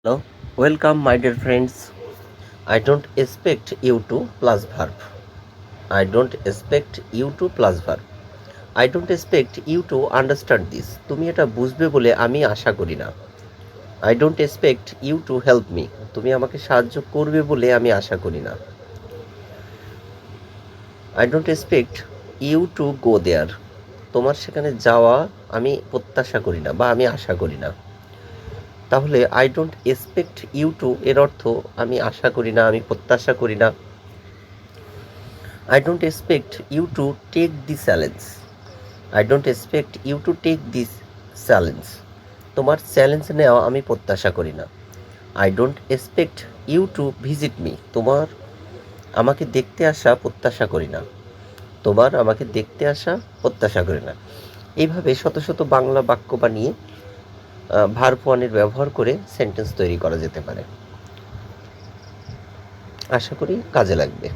Hello, welcome, my dear friends. I don't expect you to plus verb. I don't expect you to plus verb. I don't expect you to understand this. তুমি এটা বুঝবে বলে আমি আশা করি না। I don't expect you to help me. তুমি আমাকে সাহায্য করবে বলে আমি আশা করি না। I don't expect you to go there. তোমার সেখানে যাওয়া আমি প্রত্যাশা করি না বা আমি আশা করি না। তাহলে I don't expect you to এর অর্থ আমি আশা করি না, আমি প্রত্যাশা করি না। I don't expect you to take this challenge. I don't expect you to take this challenge. তোমার চ্যালেঞ্জ নেওয়া আমি প্রত্যাশা করি না। I don't expect you to visit me. তোমার আমাকে দেখতে আসা প্রত্যাশা করি না। তোমার আমাকে দেখতে আসা প্রত্যাশা করি না। এইভাবে শত শত বাংলা বাক্য বানিয়ে ভার্ব ওয়ানের ব্যবহার করে সেন্টেন্স তৈরি করা যেতে পারে। আশা করি কাজে লাগবে।